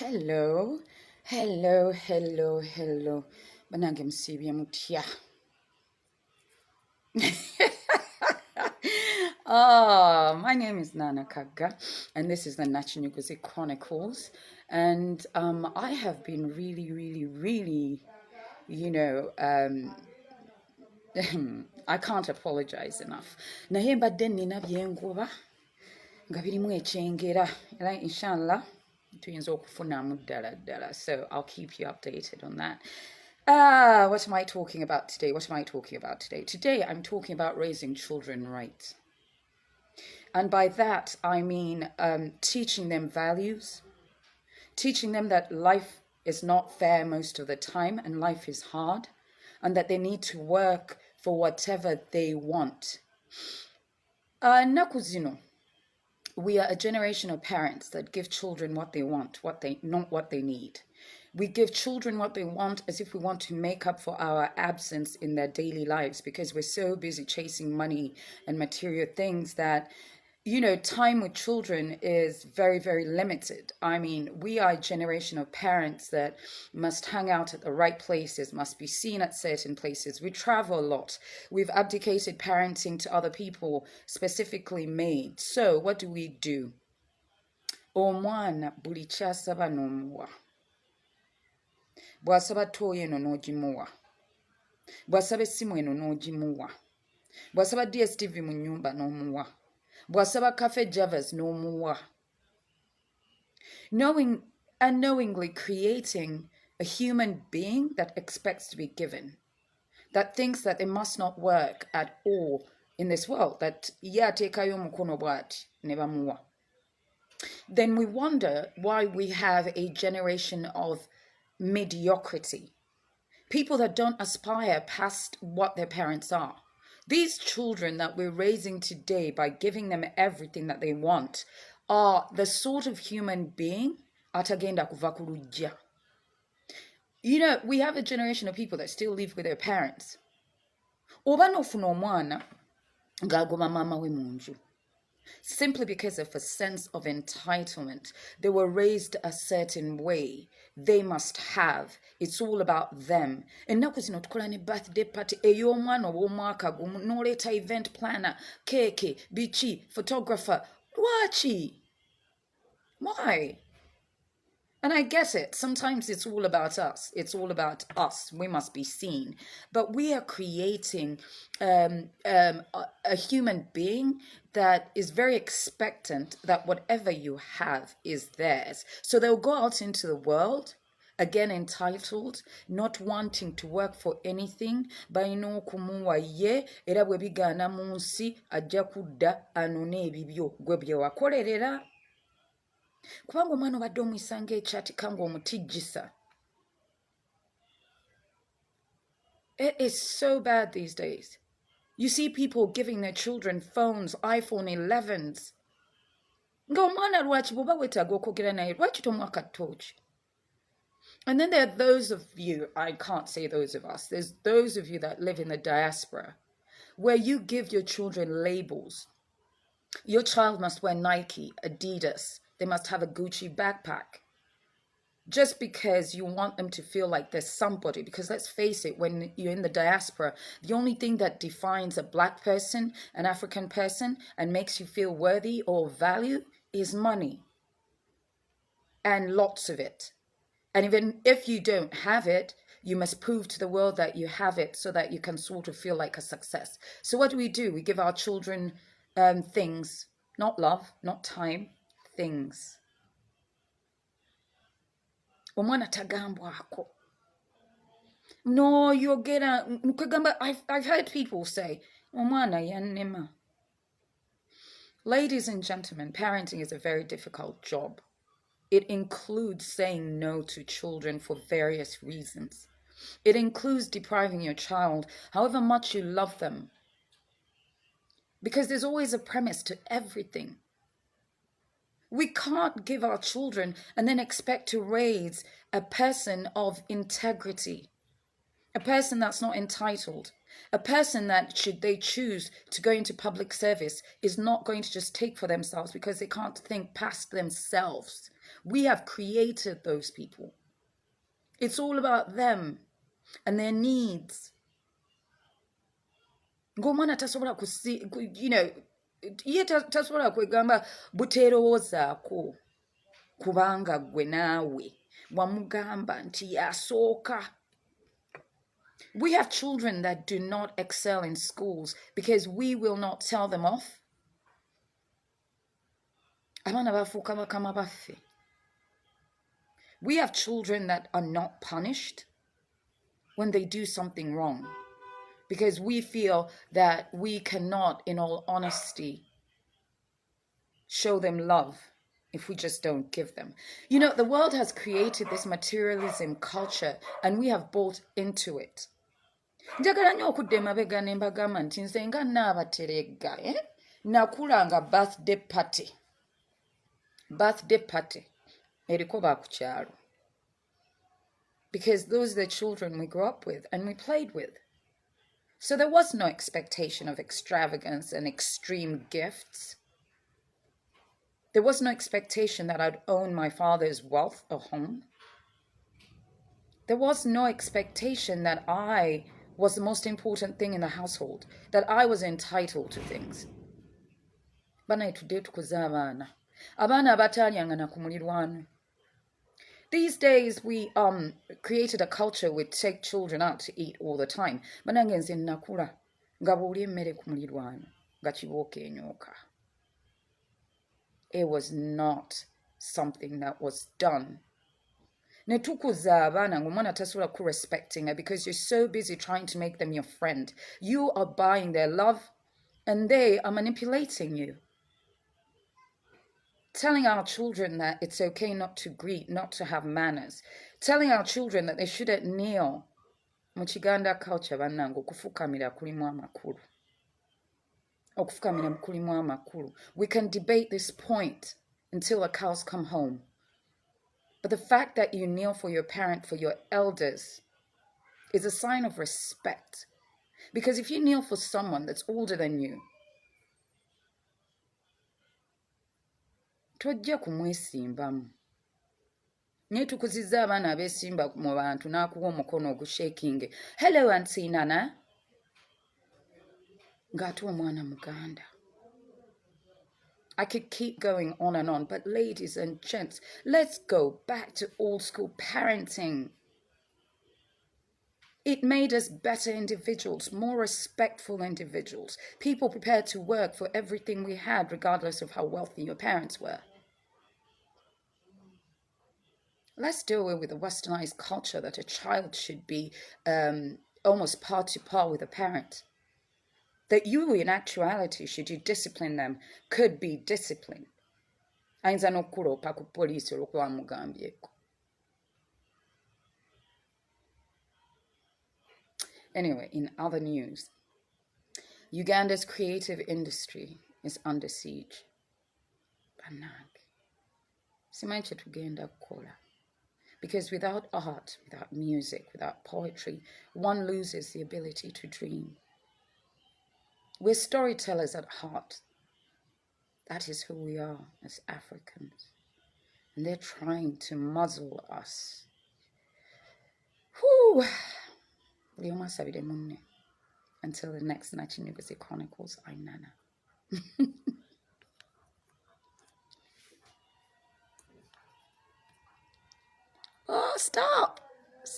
Hello, hello. Banange msibya mutya. My name is Nana Kaga, and this is the Nachinyuguzi Chronicles. And I have been really, I can't apologize enough. Naye mbadde nina byenkuba nga birimu ekyengera era inshallah tuyinza okufunamu ddala. So I'll keep you updated on that. What am I talking about today? Today I'm talking about raising children right. And by that I mean teaching them values, teaching them that life is not fair most of the time and life is hard, and that they need to work for whatever they want. Nakuzino. We are a generation of parents that give children what they want, not what they need. We give children what they want as if we want to make up for our absence in their daily lives, because we're so busy chasing money and material things that, time with children is very limited. I mean, we are a generation of parents that must hang out at the right places, must be seen at certain places. We travel a lot. We've abdicated parenting to other people, specifically maids. So what do? Omwana buli kyasaba n'omuwa. Bw'asaba ttooyi eno n'ogimuwa. Bw'asaba essimu eno n'ogimuwa. Bw'asaba DSTV mu nnyumba n'omuwa. Bw'asaba cafe javas n'omuwa. Unknowingly creating a human being that expects to be given, that thinks that they must not work at all in this world, that yateekayo omukono bw'ati ne bamuwa. Then we wonder why we have a generation of mediocrity. People that don't aspire past what their parents are. These children that we're raising today by giving them everything that they want are the sort of human being atagenda kuva ku lujja. We have a generation of people that still live with their parents. Oba n'ofuna omwana ng'agoma mama we mu nju. Simply because of a sense of entitlement. They were raised a certain way. They must have. It's all about them. Ennaku zino tukola ne birthday party ey'omwana ow'omwaka gumu n'oleeta event planner, keeke, biki, photographer. Lwaki? Why? And I get it. Sometimes it's all about us. We must be seen. But we are creating a human being that is very expectant that whatever you have is theirs. So they'll go out into the world, again entitled, not wanting to work for anything. Balina okumuwa ye era bwe bigaana mu nsi ajja kudda anone ebibyo gwe bye wakolerera. Kubanga omwana obadde omuyisa ng'ekyatika ng'omutijjisa. It is so bad these days. You see people giving their children phones, iPhone 11s. Ng'omwana lwaki bw'oba weetaaga okwogera naye lwaki tomuwa ka torch? And then there are those of you, I can't say those of us, there's those of you that live in the diaspora, where you give your children labels. Your child must wear Nike, Adidas. They must have a Gucci backpack. Just because you want them to feel like there's somebody. Because let's face it, when you're in the diaspora, the only thing that defines a black person, an African person, and makes you feel worthy or value is money. And lots of it. And even if you don't have it, you must prove to the world that you have it so that you can sort of feel like a success. So what do? We give our children things, not love, not time, things. Omwana tagambwako. No, you're gonna. I've heard people say, omwana yannema. Ladies and gentlemen, parenting is a very difficult job. It includes saying no to children for various reasons. It includes depriving your child, however much you love them. Because there's always a premise to everything. We can't give our children and then expect to raise a person of integrity, a person that's not entitled, A person that, should they choose to go into public service, is not going to just take for themselves because they can't think past themselves. We have created those people. It's all about them and their needs. Ng'omwana tasobola ye tasobola kwegamba buteerowoozaako kubanga gwe naawe wamugamba nti yasooka. We have children that do not excel in schools because we will not tell them off. Abaana bafuuka bakama baffe. We have children that are not punished when they do something wrong because we feel that we cannot, in all honesty, show them love if we just don't give them. You know, the world has created this materialism culture and we have bought into it. Njagala nnyo okudda emabega ne mbagamba nti nze nga nnaabateregga nakula nga birthday party eriko ba ku kyalo, because those are the children we grew up with and we played with. So there was no expectation of extravagance and extreme gifts. There was no expectation that I'd own my father's wealth or home. There was no expectation that I was the most important thing in the household, that I was entitled to things. Bana etudde tukuza abaana abataalyanga na ku mulirwano. These days we created a culture we take children out to eat all the time. Banange nze nakula nga bw'olya emmere ku mulirwano nga kibooka enyooka. It was not something that was done. Ne tukuza abaana ng'omwana tasobola ku-respecting her because you're so busy trying to make them your friend. You are buying their love and they are manipulating you. Telling our children that it's okay not to greet, not to have manners. Telling our children that they shouldn't kneel. Mu Kiganda culture bannange okufukamira kulimu amakulu. Okufukamira kulimu amakulu. We can debate this point until the cows come home. But the fact that you kneel for your parent, for your elders, is a sign of respect. Because if you kneel for someone that's older than you, tojja kumwesimbamu. Naye tukuzizza abaana abeesimba mu bantu n'akuwa omukono ogushakinge. Hello, Auntie Nana. Ng'ate omwana muganda. I could keep going on and on, but ladies and gents, let's go back to old school parenting. It made us better individuals, more respectful individuals, people prepared to work for everything we had, regardless of how wealthy your parents were. Let's do away with the westernized culture that a child should be almost par to par with a parent. That you, in actuality, should you discipline them, could be discipline. Ayinza n'okkuloopa ku poliisi olw'okuba wamugambyeko. Anyway, in other news, Uganda's creative industry is under siege. Bannange, simanyi kye tugenda kukola. Because without art, without music, without poetry, one loses the ability to dream. We're storytellers at heart. That is who we are as Africans. And they're trying to muzzle us. Whew! Until the next Night University Chronicles, I'm Nana. Oh, stop!